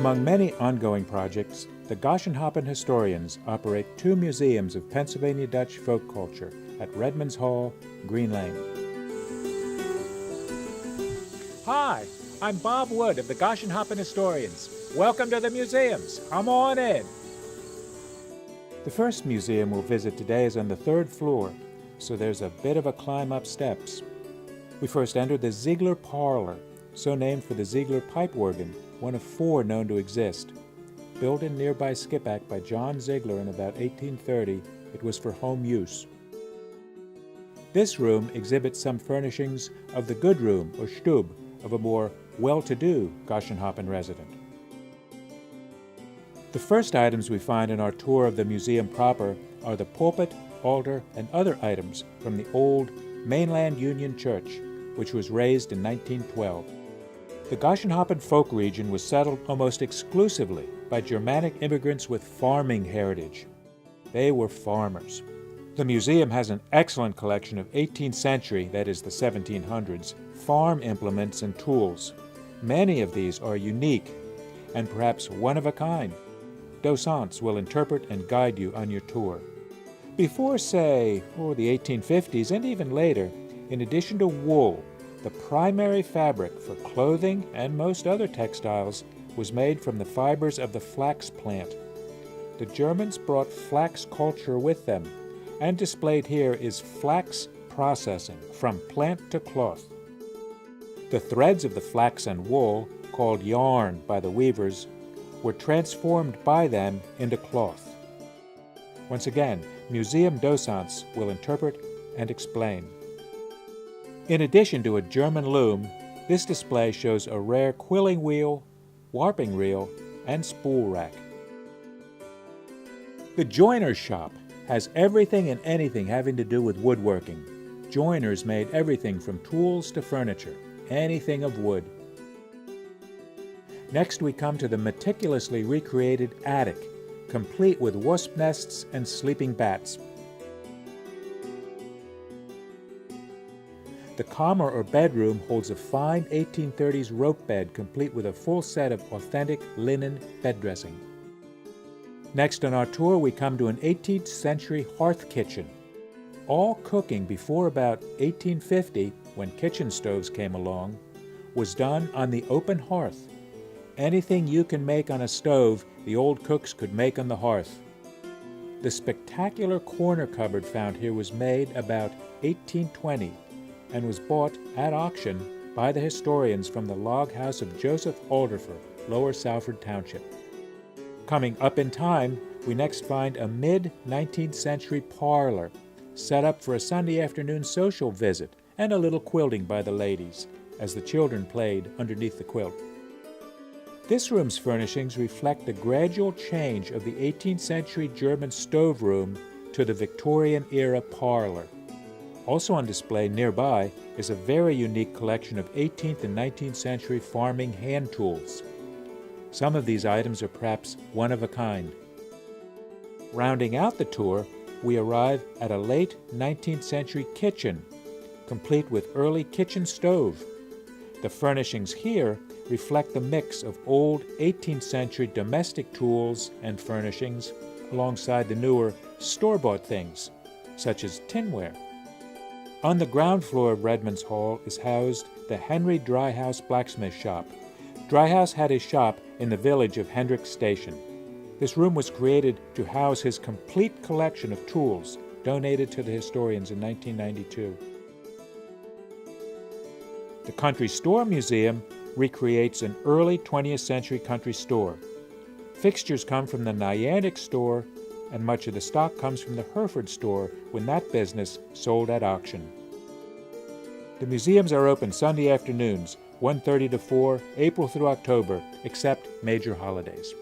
Among many ongoing projects, the Goschenhoppen Historians operate 2 museums of Pennsylvania Dutch folk culture at Redmond's Hall, Green Lane. Hi, I'm Bob Wood of the Goschenhoppen Historians. Welcome to the museums. Come on in. The first museum we'll visit today is on the 3rd floor, so there's a bit of a climb up steps. We first entered the Ziegler Parlor, so named for the Ziegler pipe organ, one of 4 known to exist. Built in nearby Skippack by John Ziegler in about 1830, it was for home use. This room exhibits some furnishings of the good room, or Stube, of a more well-to-do Goschenhoppen resident. The first items we find in our tour of the museum proper are the pulpit, altar, and other items from the old mainland Union Church, which was raised in 1912. The Goschenhoppen folk region was settled almost exclusively by Germanic immigrants with farming heritage. They were farmers. The museum has an excellent collection of 18th century, that is the 1700s, farm implements and tools. Many of these are unique and perhaps one of a kind. Docents will interpret and guide you on your tour. Before, say, the 1850s and even later, in addition to wool, the primary fabric for clothing and most other textiles was made from the fibers of the flax plant. The Germans brought flax culture with them, and displayed here is flax processing from plant to cloth. The threads of the flax and wool, called yarn by the weavers, were transformed by them into cloth. Once again, museum docents will interpret and explain. In addition to a German loom, this display shows a rare quilling wheel, warping reel, and spool rack. The joiner's shop has everything and anything having to do with woodworking. Joiners made everything from tools to furniture, anything of wood. Next we come to the meticulously recreated attic, complete with wasp nests and sleeping bats. The kammer or bedroom holds a fine 1830s rope bed complete with a full set of authentic linen bed dressing. Next on our tour we come to an 18th century hearth kitchen. All cooking before about 1850, when kitchen stoves came along, was done on the open hearth. Anything you can make on a stove, the old cooks could make on the hearth. The spectacular corner cupboard found here was made about 1820 and was bought at auction by the historians from the log house of Joseph Alderfer, Lower Salford Township. Coming up in time, we next find a mid-19th century parlor set up for a Sunday afternoon social visit and a little quilting by the ladies as the children played underneath the quilt. This room's furnishings reflect the gradual change of the 18th century German stove room to the Victorian-era parlor. Also on display nearby is a very unique collection of 18th and 19th century farming hand tools. Some of these items are perhaps one of a kind. Rounding out the tour, we arrive at a late 19th century kitchen, complete with early kitchen stove. The furnishings here reflect the mix of old 18th century domestic tools and furnishings alongside the newer store-bought things, such as tinware. On the ground floor of Redmond's Hall is housed the Henry Dryhouse blacksmith shop. Dryhouse had his shop in the village of Hendrick Station. This room was created to house his complete collection of tools donated to the historians in 1992. The Country Store Museum recreates an early 20th century country store. Fixtures come from the Niantic store, and much of the stock comes from the Hereford store when that business sold at auction. The museums are open Sunday afternoons, 1:30 to 4, April through October, except major holidays.